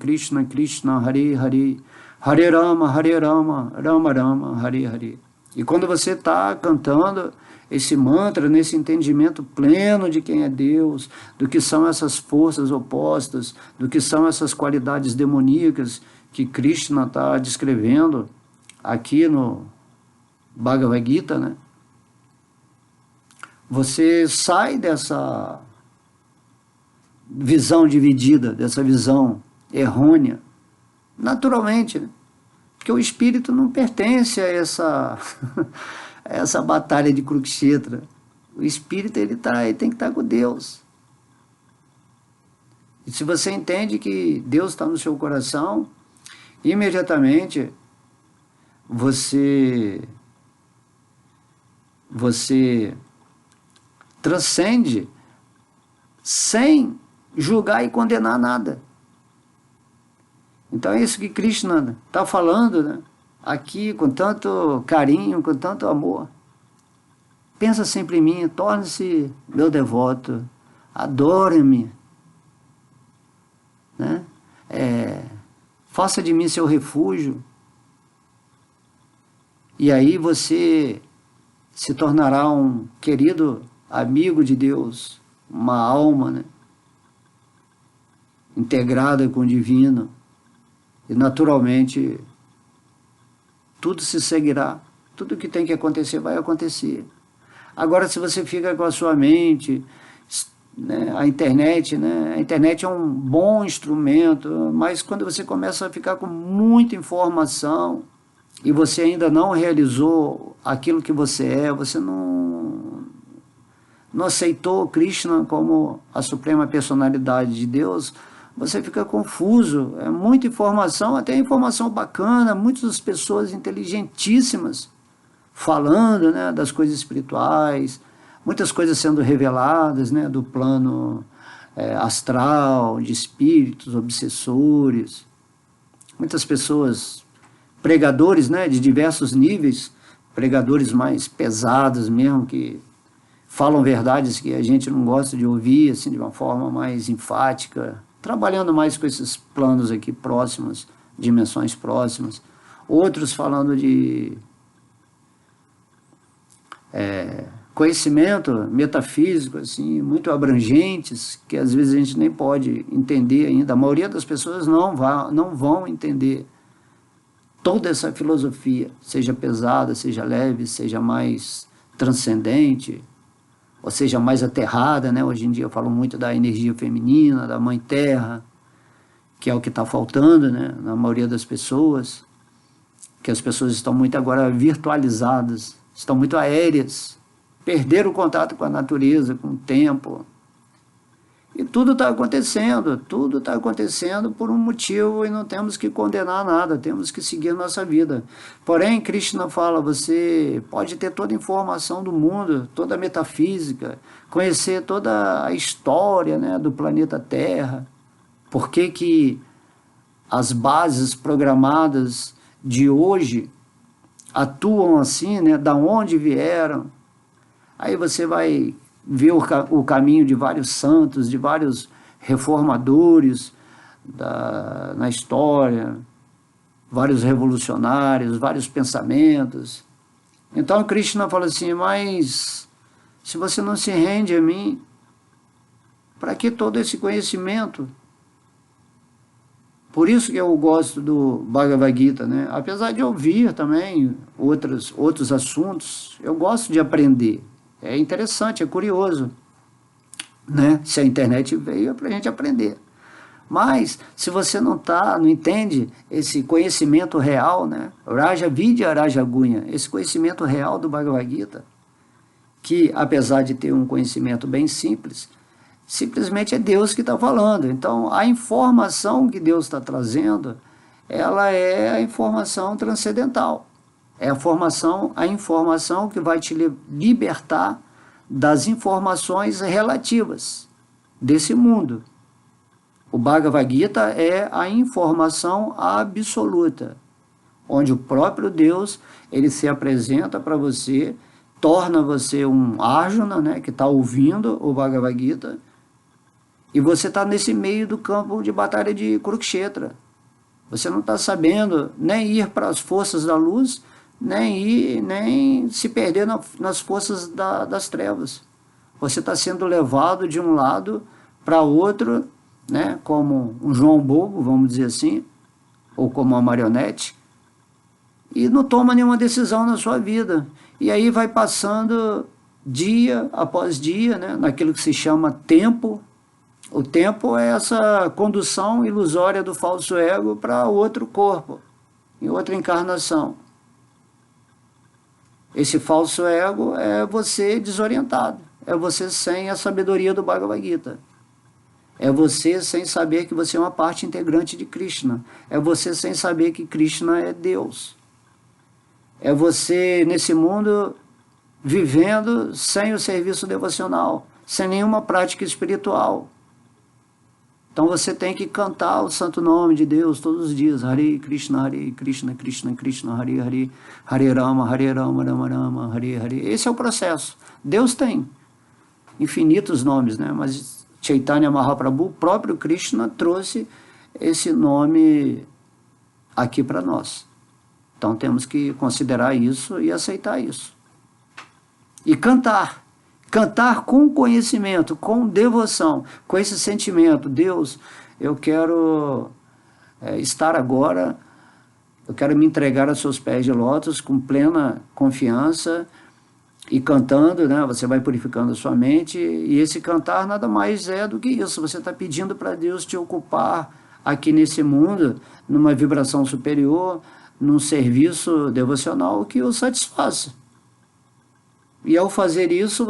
Krishna, Hare Hare, Hare Rama, Rama Rama, Hare Hare. E quando você está cantando esse mantra, nesse entendimento pleno de quem é Deus, do que são essas forças opostas, do que são essas qualidades demoníacas que Krishna está descrevendo aqui no Bhagavad Gita, né? Você sai dessa visão dividida, dessa visão errônea, naturalmente, né? Porque o espírito não pertence a essa batalha de Kurukshetra. O espírito ele tem que estar com Deus. E se você entende que Deus está no seu coração, imediatamente você transcende sem julgar e condenar nada. Então é isso que Krishna está falando, né? Aqui com tanto carinho, com tanto amor. Pensa sempre em mim, torne-se meu devoto, adore-me, né? Faça de mim seu refúgio. E aí você se tornará um querido amigo de Deus, uma alma, né, integrada com o divino. E naturalmente tudo se seguirá, tudo que tem que acontecer vai acontecer. Agora, se você fica com a sua mente, né, a internet é um bom instrumento, mas quando você começa a ficar com muita informação e você ainda não realizou aquilo que você não aceitou Krishna como a suprema personalidade de Deus, você fica confuso, é muita informação, até informação bacana, muitas pessoas inteligentíssimas falando, né, das coisas espirituais, muitas coisas sendo reveladas, né, do plano astral, de espíritos, obsessores, muitas pessoas, pregadores, né, de diversos níveis, pregadores mais pesados mesmo, que falam verdades que a gente não gosta de ouvir, assim, de uma forma mais enfática, trabalhando mais com esses planos aqui próximos, dimensões próximas. Outros falando de conhecimento metafísico, assim, muito abrangentes, que às vezes a gente nem pode entender ainda. A maioria das pessoas não vão entender toda essa filosofia, seja pesada, seja leve, seja mais transcendente, ou seja mais aterrada, né? Hoje em dia eu falo muito da energia feminina, da Mãe Terra, que é o que está faltando, né, na maioria das pessoas, que as pessoas estão muito agora virtualizadas, estão muito aéreas, perderam o contato com a natureza, com o tempo. E tudo está acontecendo por um motivo e não temos que condenar nada, temos que seguir a nossa vida. Porém, Krishna fala, você pode ter toda a informação do mundo, toda a metafísica, conhecer toda a história, né, do planeta Terra, por que as bases programadas de hoje atuam assim, né, da onde vieram. Aí você vai ver o caminho de vários santos, de vários reformadores na história, vários revolucionários, vários pensamentos. Então Krishna fala assim, mas se você não se rende a mim, para que todo esse conhecimento? Por isso que eu gosto do Bhagavad Gita, né? Apesar de ouvir também outros assuntos, eu gosto de aprender. É interessante, é curioso, né? Se a internet veio é para a gente aprender. Mas, se você não entende esse conhecimento real, né? Raja Vidya Raja Gunya, esse conhecimento real do Bhagavad Gita, que apesar de ter um conhecimento bem simples, simplesmente é Deus que está falando. Então, a informação que Deus está trazendo, ela é a informação transcendental. É a informação que vai te libertar das informações relativas desse mundo. O Bhagavad Gita é a informação absoluta, onde o próprio Deus ele se apresenta para você, torna você um Arjuna, né, que está ouvindo o Bhagavad Gita, e você está nesse meio do campo de batalha de Kurukshetra. Você não está sabendo nem ir para as forças da luz, nem se perder nas forças das trevas. Você está sendo levado de um lado para outro, né, como um João Bobo, vamos dizer assim, ou como uma marionete, e não toma nenhuma decisão na sua vida. E aí vai passando dia após dia, né, naquilo que se chama tempo. O tempo é essa condução ilusória do falso ego para outro corpo, em outra encarnação. Esse falso ego é você desorientado, é você sem a sabedoria do Bhagavad Gita. É você sem saber que você é uma parte integrante de Krishna. É você sem saber que Krishna é Deus. É você nesse mundo vivendo sem o serviço devocional, sem nenhuma prática espiritual. Então você tem que cantar o santo nome de Deus todos os dias. Hare Krishna, Krishna Krishna, Hare Hare, Hare Rama, Rama Rama, Hare Hare. Esse é o processo. Deus tem infinitos nomes, né? Mas Chaitanya Mahaprabhu, o próprio Krishna, trouxe esse nome aqui para nós. Então temos que considerar isso e aceitar isso. E cantar. Cantar com conhecimento, com devoção, com esse sentimento. Deus, eu quero estar agora, eu quero me entregar aos seus pés de lótus com plena confiança e cantando, né? Você vai purificando a sua mente e esse cantar nada mais é do que isso. Você está pedindo para Deus te ocupar aqui nesse mundo, numa vibração superior, num serviço devocional que o satisfaça. E ao fazer isso,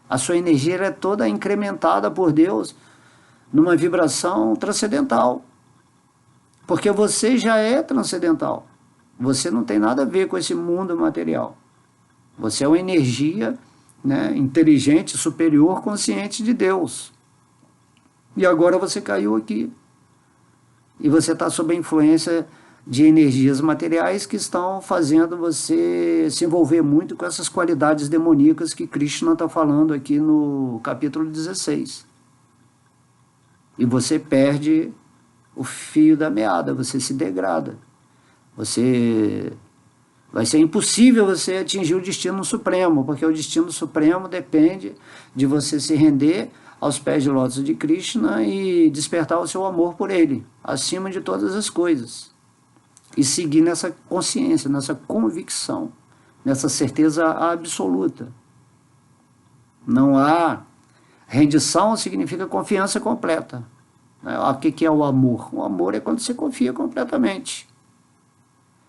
a sua energia é toda incrementada por Deus numa vibração transcendental. Porque você já é transcendental. você não tem nada a ver com esse mundo material. Você é uma energia, né, inteligente, superior, consciente de Deus. E agora você caiu aqui. E você está sob a influência de energias materiais que estão fazendo você se envolver muito com essas qualidades demoníacas que Krishna está falando aqui no capítulo 16. E você perde o fio da meada, você se degrada. Vai ser impossível você atingir o destino supremo, porque o destino supremo depende de você se render aos pés de lótus de Krishna e despertar o seu amor por ele, acima de todas as coisas. E seguir nessa consciência, nessa convicção, nessa certeza absoluta. Não há rendição, significa confiança completa. O que é o amor? O amor é quando você confia completamente.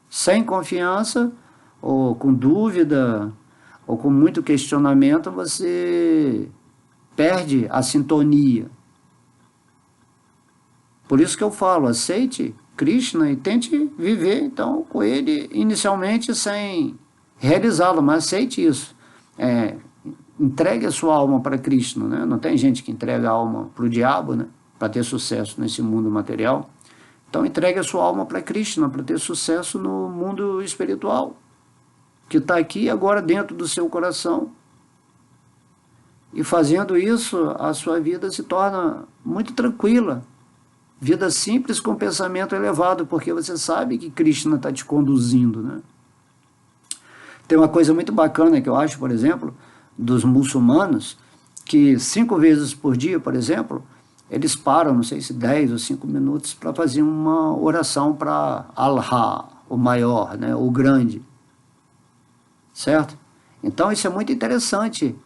Sem confiança, ou com dúvida, ou com muito questionamento, você perde a sintonia. Por isso que eu falo, aceite Krishna e tente viver, então, com ele inicialmente sem realizá-lo, mas aceite isso. Entregue a sua alma para Krishna, né? Não tem gente que entrega a alma para o diabo, né? Para ter sucesso nesse mundo material. Então entregue a sua alma para Krishna, para ter sucesso no mundo espiritual, que está aqui agora dentro do seu coração. E fazendo isso, a sua vida se torna muito tranquila. Vida simples com pensamento elevado, porque você sabe que Krishna está te conduzindo, né? Tem uma coisa muito bacana que eu acho, por exemplo, dos muçulmanos, que 5 vezes por dia, por exemplo, eles param, não sei se 10 ou 5 minutos, para fazer uma oração para Allah, o maior, né, o grande. Certo? Então isso é muito interessante.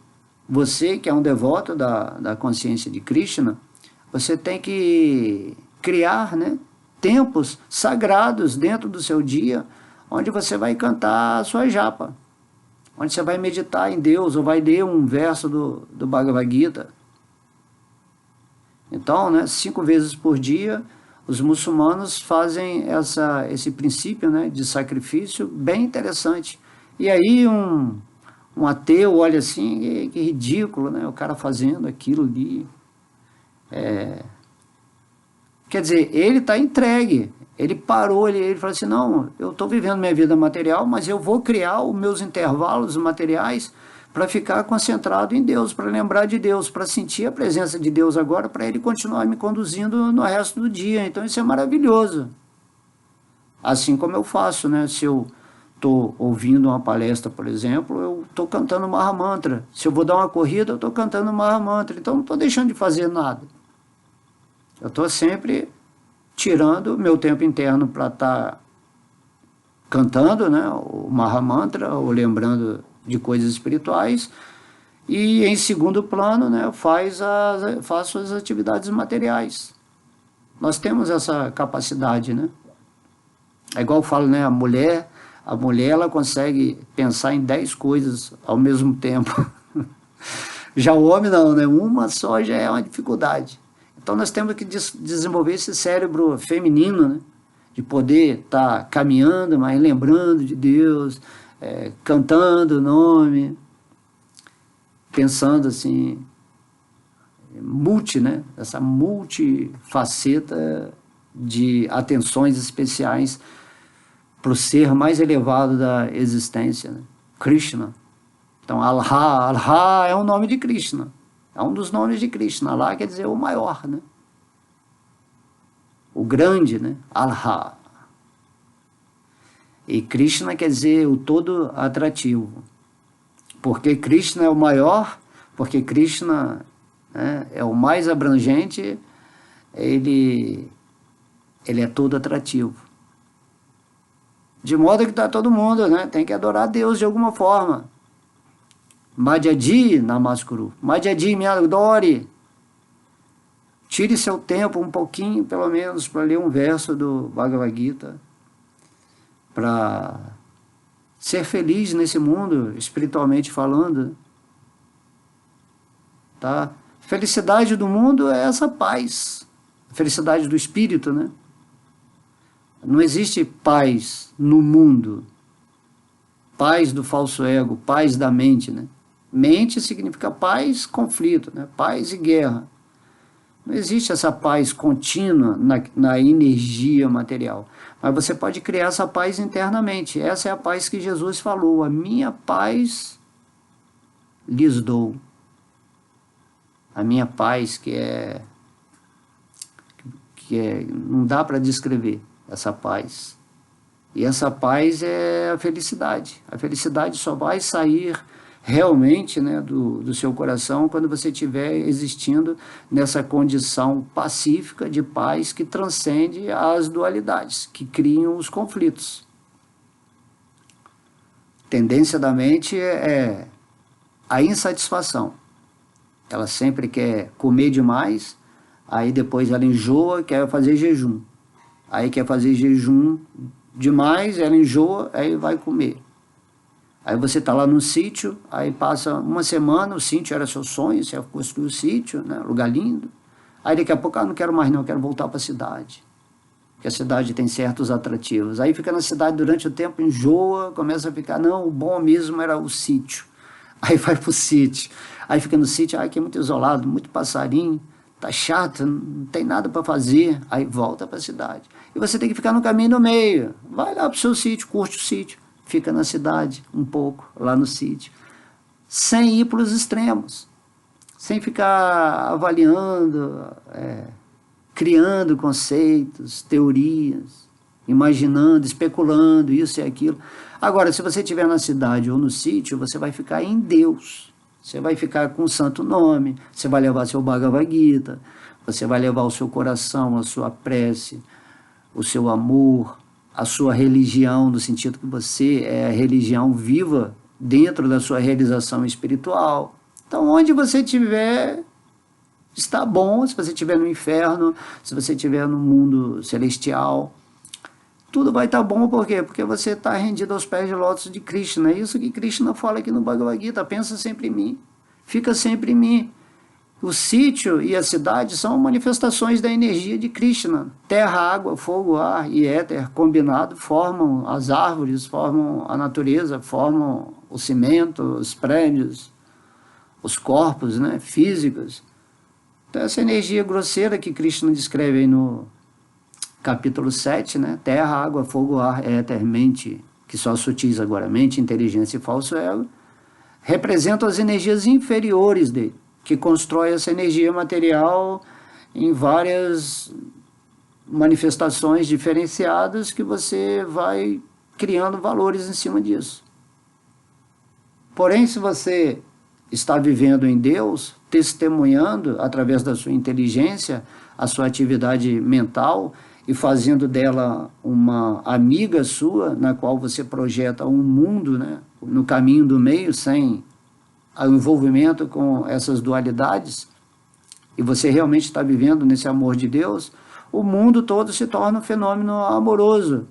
Você que é um devoto da consciência de Krishna, você tem que criar, né, tempos sagrados dentro do seu dia, onde você vai cantar a sua japa, onde você vai meditar em Deus, ou vai ler um verso do Bhagavad Gita. Então, né, 5 vezes por dia, os muçulmanos fazem esse princípio, né, de sacrifício bem interessante. E aí um ateu olha assim, que ridículo, né, o cara fazendo aquilo ali. Quer dizer, ele está entregue, ele parou, ele falou assim, não, eu estou vivendo minha vida material, mas eu vou criar os meus intervalos materiais para ficar concentrado em Deus, para lembrar de Deus, para sentir a presença de Deus agora, para ele continuar me conduzindo no resto do dia. Então isso é maravilhoso. Assim como eu faço, né? Se eu estou ouvindo uma palestra, por exemplo, eu estou cantando Mahamantra. Se eu vou dar uma corrida, eu estou cantando Mahamantra. Então não estou deixando de fazer nada. Eu estou sempre tirando meu tempo interno para estar cantando, né, o Mahamantra, ou lembrando de coisas espirituais, e em segundo plano, né, faço as atividades materiais. Nós temos essa capacidade, né? É igual eu falo, né, a mulher ela consegue pensar em 10 coisas ao mesmo tempo. Já o homem não, né? Uma só já é uma dificuldade. Então nós temos que desenvolver esse cérebro feminino, né? De poder estar caminhando, mas lembrando de Deus, cantando o nome, pensando assim, né? Essa multifaceta de atenções especiais para o ser mais elevado da existência, né? Krishna. Então Allah é um nome de Krishna. É um dos nomes de Krishna. Allah quer dizer o maior, né? O grande, né? Allah. E Krishna quer dizer o todo atrativo. Porque Krishna é o maior, porque Krishna, né, é o mais abrangente, ele é todo atrativo. De modo que está todo mundo, né? Tem que adorar Deus de alguma forma. Madhyadi Namaskuru. Madhyadi, me adore. Tire seu tempo um pouquinho, pelo menos, para ler um verso do Bhagavad Gita, para ser feliz nesse mundo, espiritualmente falando. Tá? Felicidade do mundo é essa paz. Felicidade do espírito, né? Não existe paz no mundo, paz do falso ego, paz da mente, né? Mente significa paz, conflito, né? Paz e guerra. Não existe essa paz contínua na energia material. Mas você pode criar essa paz internamente. Essa é a paz que Jesus falou. A minha paz lhes dou. A minha paz não dá para descrever essa paz. E essa paz é a felicidade. A felicidade só vai sair realmente, né, do seu coração quando você estiver existindo nessa condição pacífica de paz que transcende as dualidades, que criam os conflitos. Tendência da mente é a insatisfação. Ela sempre quer comer demais, aí depois ela enjoa e quer fazer jejum. Aí quer fazer jejum demais, ela enjoa, aí vai comer. Aí você está lá no sítio, aí passa uma semana, o sítio era seu sonho, você construiu o sítio, né, lugar lindo. Aí daqui a pouco, não quero mais não, quero voltar para a cidade. Porque a cidade tem certos atrativos. Aí fica na cidade durante o tempo, enjoa, começa a ficar, não, o bom mesmo era o sítio. Aí vai para o sítio. Aí fica no sítio, aqui é muito isolado, muito passarinho, tá chato, não tem nada para fazer. Aí volta para a cidade. E você tem que ficar no caminho no meio. Vai lá para o seu sítio, curte o sítio. Fica na cidade um pouco, lá no sítio, sem ir para os extremos, sem ficar avaliando, criando conceitos, teorias, imaginando, especulando isso e aquilo. Agora, se você estiver na cidade ou no sítio, você vai ficar em Deus, você vai ficar com o santo nome, você vai levar seu Bhagavad Gita, você vai levar o seu coração, a sua prece, o seu amor, a sua religião, no sentido que você é a religião viva dentro da sua realização espiritual. Então, onde você estiver, está bom. Se você estiver no inferno, se você estiver no mundo celestial, tudo vai estar bom. Por quê? Porque você está rendido aos pés de lótus de Krishna. É isso que Krishna fala aqui no Bhagavad Gita. Pensa sempre em mim. Fica sempre em mim. O sítio e a cidade são manifestações da energia de Krishna. Terra, água, fogo, ar e éter combinado formam as árvores, formam a natureza, formam o cimento, os prédios, os corpos, né, físicos. Então essa energia grosseira que Krishna descreve aí no capítulo 7, né, terra, água, fogo, ar, éter, mente, que só sutis agora, mente, inteligência e falso ego, representam as energias inferiores dele, que constrói essa energia material em várias manifestações diferenciadas que você vai criando valores em cima disso. Porém, se você está vivendo em Deus, testemunhando através da sua inteligência a sua atividade mental e fazendo dela uma amiga sua, na qual você projeta um mundo, né, no caminho do meio, sem o envolvimento com essas dualidades, e você realmente está vivendo nesse amor de Deus, o mundo todo se torna um fenômeno amoroso,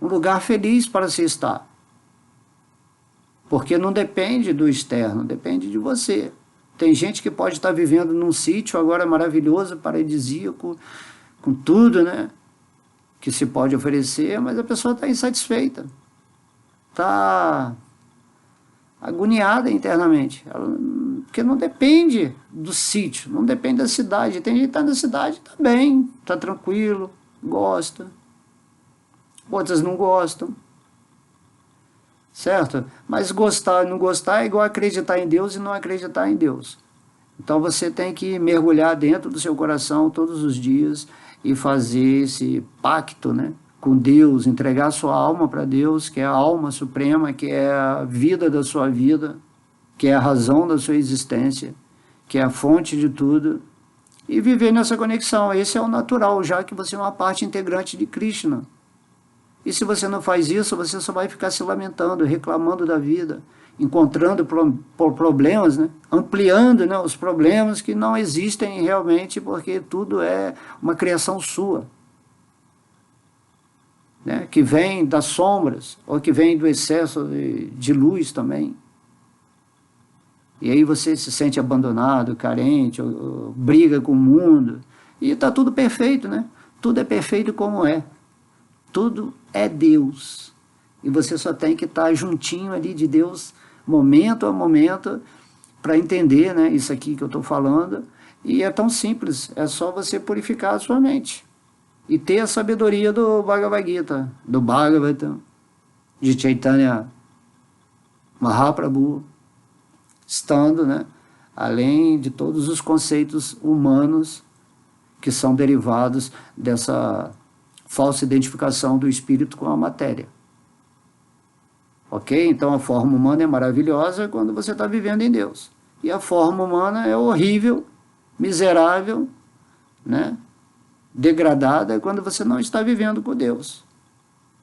um lugar feliz para se estar, porque não depende do externo, depende de você. Tem gente que pode estar vivendo num sítio agora maravilhoso, paradisíaco, com tudo, né, que se pode oferecer, mas a pessoa está insatisfeita, está agoniada internamente, porque não depende do sítio, não depende da cidade. Tem gente que está na cidade, está bem, está tranquilo, gosta, outras não gostam, certo? Mas gostar e não gostar é igual acreditar em Deus e não acreditar em Deus. Então você tem que mergulhar dentro do seu coração todos os dias e fazer esse pacto, né, com Deus, entregar sua alma para Deus, que é a alma suprema, que é a vida da sua vida, que é a razão da sua existência, que é a fonte de tudo, e viver nessa conexão. Esse é o natural, já que você é uma parte integrante de Krishna. E se você não faz isso, você só vai ficar se lamentando, reclamando da vida, encontrando problemas, né, ampliando, né, os problemas que não existem realmente, porque tudo é uma criação sua, né, que vem das sombras, ou que vem do excesso de luz também. E aí você se sente abandonado, carente, ou briga com o mundo, e está tudo perfeito, né? Tudo é perfeito como é. Tudo é Deus. E você só tem que estar juntinho ali de Deus, momento a momento, para entender, né, isso aqui que eu estou falando. E é tão simples, é só você purificar a sua mente. E ter a sabedoria do Bhagavad Gita, do Bhagavatam, de Chaitanya Mahaprabhu, estando, né, além de todos os conceitos humanos que são derivados dessa falsa identificação do espírito com a matéria. Ok? Então a forma humana é maravilhosa quando você está vivendo em Deus. E a forma humana é horrível, miserável, né, degradada quando você não está vivendo com Deus.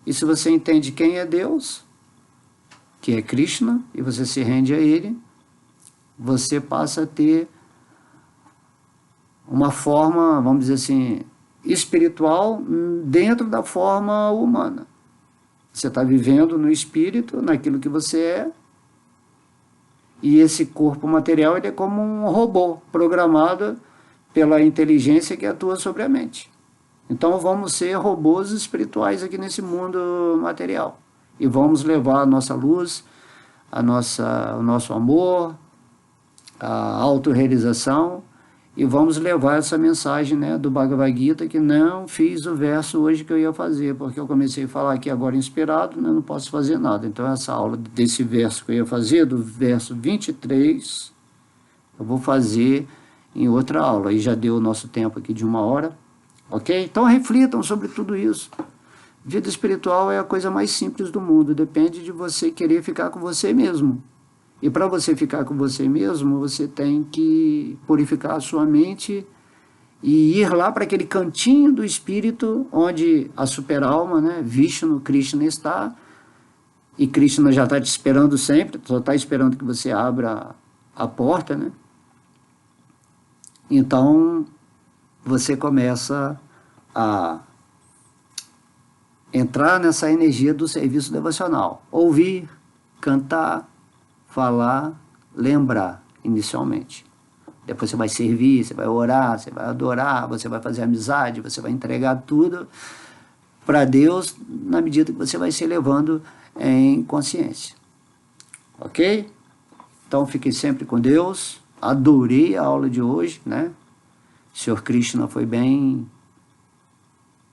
E se você entende quem é Deus, que é Krishna, e você se rende a Ele, você passa a ter uma forma, vamos dizer assim, espiritual dentro da forma humana. Você está vivendo no espírito, naquilo que você é, e esse corpo material ele é como um robô programado pela inteligência que atua sobre a mente. Então vamos ser robôs espirituais aqui nesse mundo material. E vamos levar a nossa luz, o nosso amor, a autorrealização, e vamos levar essa mensagem, né, do Bhagavad Gita, que não fiz o verso hoje que eu ia fazer, porque eu comecei a falar aqui agora inspirado, né, não posso fazer nada. Então essa aula desse verso que eu ia fazer, do verso 23, eu vou fazer em outra aula. E já deu o nosso tempo aqui de 1 hora, ok? Então reflitam sobre tudo isso. Vida espiritual é a coisa mais simples do mundo, depende de você querer ficar com você mesmo. E para você ficar com você mesmo, você tem que purificar a sua mente e ir lá para aquele cantinho do espírito onde a super-alma, né, Vishnu, Krishna está. E Krishna já está te esperando sempre, só está esperando que você abra a porta, né? Então, você começa a entrar nessa energia do serviço devocional. Ouvir, cantar, falar, lembrar, inicialmente. Depois você vai servir, você vai orar, você vai adorar, você vai fazer amizade, você vai entregar tudo para Deus na medida que você vai se elevando em consciência. Ok? Então fiquem sempre com Deus. Adorei a aula de hoje, né? O Senhor Krishna foi bem,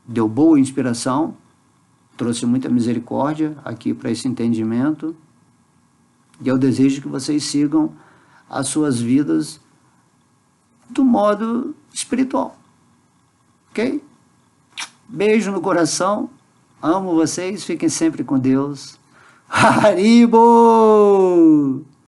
deu boa inspiração, trouxe muita misericórdia aqui para esse entendimento. E eu desejo que vocês sigam as suas vidas do modo espiritual. Ok? Beijo no coração. Amo vocês. Fiquem sempre com Deus. Haribo!